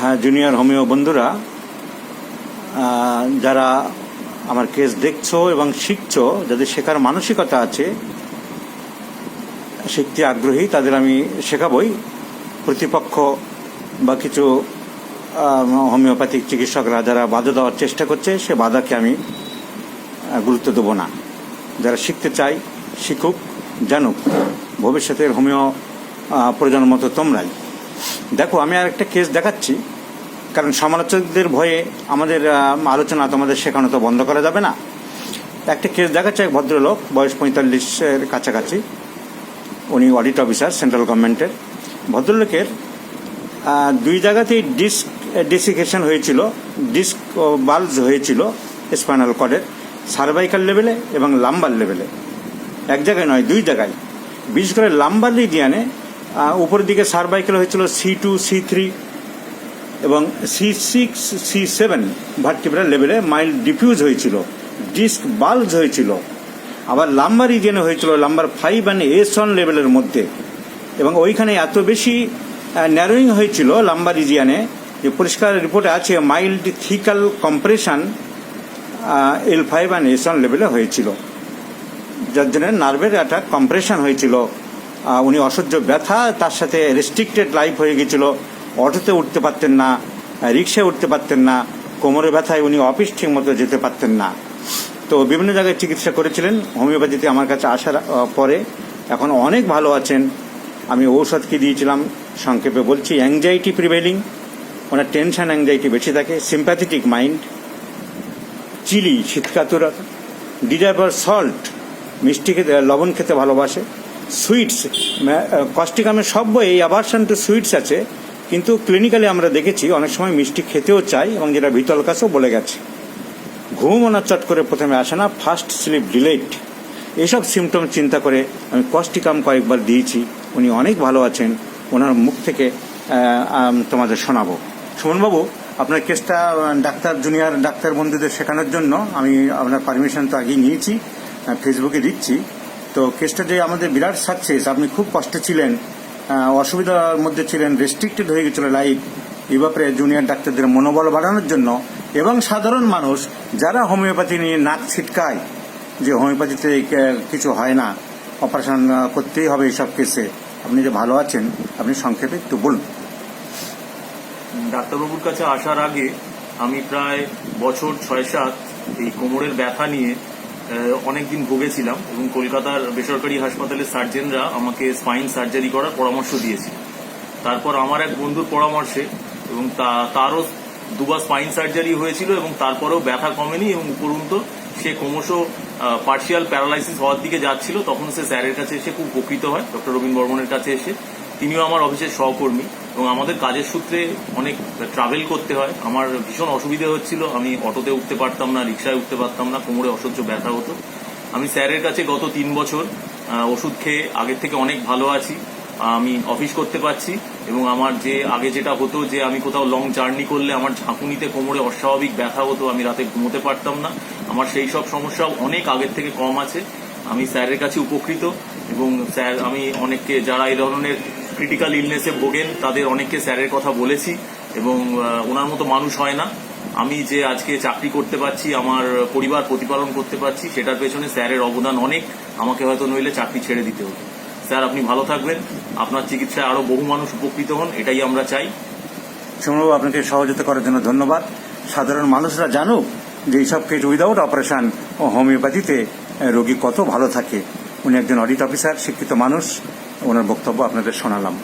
হ্যাঁ, junior homeo বন্ধুরা যারা আমার কেস দেখছো এবং শিখছো, যাদের শেখার মানসিকতা আছে, শিখতে আগ্রহী, তাদের আমি শেখাবই। প্রতিপক্ষ বা কিছু হোমিওপ্যাথিক চিকিৎসকরা যারা বাধা দেওয়ার চেষ্টা করছে, সে বাধাকে আমি গুরুত্ব দেবো না। যারা শিখতে চাই শিখুক, জানুক, ভবিষ্যতের হোমিও প্রজন্ম তো তোমরাই। দেখো, আমি আর একটা কেস দেখাচ্ছি, কারণ সমালোচকদের ভয়ে আমাদের আলোচনা তোমাদের শেখানো তো বন্ধ করা যাবে না। একটা কেস দেখাচ্ছে, এক ভদ্রলোক, বয়স 45-এর কাছাকাছি, উনি অডিট অফিসার সেন্ট্রাল গভর্নমেন্টের। ভদ্রলোকের 2 জায়গাতেই ডিসিকেশন হয়েছিল, ডিস্ক বাল্জ হয়েছিল স্পাইনাল কর্ডের, সার্ভাইকাল লেভেলে এবং লাম্বার লেভেলে। এক জায়গায় নয়, 2 জায়গায়। বিশেষ করে লাম্বার রিজিয়ানে উপরের দিকে সার্ভাইকাল হয়েছিল C2, C3 এবং C6, C7 ভার্টিব্রাল লেভেলে মাইল্ড ডিফিউজ হয়েছিল, ডিস্ক বাল্জ হয়েছিল। আবার লাম্বার রিজিয়নে হয়েছিল লাম্বার 5 অ্যান্ড S1 লেভেলের মধ্যে, এবং ওইখানে এত বেশি ন্যারোয়িং হয়েছিল লাম্বার রিজিয়নে যে পরিষ্কার রিপোর্টে আছে mild থিকাল compression L5 and S1 লেভেলে হয়েছিল, যার জন্য নার্ভের একটা কম্প্রেশন হয়েছিল। উনি অসহ্য ব্যথা, তার সাথে রেস্ট্রিক্টেড লাইফ হয়ে গেছিল, অটোতে উঠতে পারতেন না, রিক্সায় উঠতে পারতেন না, কোমরে ব্যথায় উনি অফিস ঠিক মতো যেতে পারতেন না। তো বিভিন্ন জায়গায় চিকিৎসা করেছিলেন। হোমিওপ্যাথিতে আমার কাছে আসার পরে এখন অনেক ভালো আছেন। আমি ঔষধ কি দিয়েছিলাম সংক্ষেপে বলছি। অ্যাংজাইটি প্রিভেলিং, ওনার টেনশন অ্যাংজাইটি বেশি থাকে। সিম্প্যাথেটিক মাইন্ড, চিলি শীতকাতুরতা, ডিজায়ার ফর সল্ট, মিষ্টি খেতে, লবণ খেতে ভালোবাসে। সুইটস, কস্টিকামের সব বই অ্যাভারশন টু সুইটস আছে, কিন্তু ক্লিনিক্যালি আমরা দেখেছি অনেক সময় মিষ্টি খেতেও চাই, এবং যেটা ভিতল কাছেও বলে গেছে। ঘুম ওনার চট করে প্রথমে আসে না, ফার্স্ট স্লিপ ডিলেট, এসব সিমটম চিন্তা করে আমি কস্টিকাম কয়েকবার দিয়েছি। উনি অনেক ভালো আছেন, ওনার মুখ থেকে তোমাদের শোনাবো। সুমনবাবু, আপনার কেসটা জুনিয়র ডাক্তার বন্ধুদের শেখানোর জন্য আমি আপনার পারমিশন তো আগেই নিয়েছি, ফেসবুকে দিচ্ছি। তো কেসটা যে আমাদের বিরাট সাকসেস, আপনি খুব কষ্টে ছিলেন, অসুবিধার মধ্যে ছিলেন, রেস্ট্রিক্টেড হয়ে গেছিল লাইফ, এই ব্যাপারে জুনিয়র ডাক্তারদের মনোবল বাড়ানোর জন্য এবং সাধারণ মানুষ যারা হোমিওপ্যাথি নিয়ে নাক ছিটকায় যে হোমিওপ্যাথিতে কিছু হয় না, অপারেশন করতেই হবে এইসব কেসে, আপনি যে ভালো আছেন, আপনি সংক্ষেপে একটু বলুন। ডাক্তারবাবুর কাছে আসার আগে আমি প্রায় বছর 6-7 এই কোমরের ব্যথা নিয়ে অনেকদিন ভুগেছিলাম, এবং কলকাতার বেসরকারি হাসপাতালের সার্জেনরা আমাকে স্পাইন সার্জারি করার পরামর্শ দিয়েছিল। তারপর আমার এক বন্ধুর পরামর্শে, এবং তারও 2বার স্পাইন সার্জারি হয়েছিল, এবং তারপরেও ব্যথা কমেনি, এবং উপরন্ত সে ক্রমশ পার্শিয়াল প্যারালাইসিস হওয়ার দিকে যাচ্ছিল। তখন সে স্যারের কাছে এসে খুব উপকৃত হয়, ডক্টর রবীন বর্মনের কাছে এসে। তিনিও আমার অফিসের সহকর্মী, এবং আমাদের কাজের সূত্রে অনেক ট্রাভেল করতে হয়। আমার ভীষণ অসুবিধা হচ্ছিল, আমি অটোতে উঠতে পারতাম না, রিক্সায় উঠতে পারতাম না, কোমরে অসহ্য ব্যথা হতো। আমি স্যারের কাছে গত 3 বছর ওষুধ খেয়ে আগের থেকে অনেক ভালো আছি। আমি অফিস করতে পারছি, এবং আমার যে আগে যেটা হতো যে আমি কোথাও লং জার্নি করলে আমার ঝাঁকুনিতে কোমরে অস্বাভাবিক ব্যথা হতো, আমি রাতে ঘুমোতে পারতাম না, আমার সেই সব সমস্যাও অনেক আগের থেকে কম আছে। আমি স্যারের কাছে উপকৃত, এবং স্যার, আমি অনেককে যারা এই ধরনের ক্রিটিক্যাল ইলনেসে ভোগেন তাদের অনেককে স্যারের কথা বলেছি, এবং ওনার মতো মানুষ হয় না। আমি যে আজকে চাকরি করতে পারছি, আমার পরিবার প্রতিপালন করতে পারছি, সেটার পেছনে স্যারের অবদান অনেক। আমাকে হয়তো নইলে চাকরি ছেড়ে দিতে হতো। স্যার, আপনি ভালো থাকবেন, আপনার চিকিৎসায় আরো বহু মানুষ উপকৃত হন, এটাই আমরা চাই। সুমনবাবু, আপনাকে সহযোগিতা করার জন্য ধন্যবাদ। সাধারণ মানুষরা জানুক যে এইসব কেস উইদাউট অপারেশন ও হোমিওপ্যাথিতে রোগী কত ভালো থাকে। উনি একজন অডিট অফিসার, শিক্ষিত মানুষ, ওনার বক্তব্য আপনাদের শোনালাম।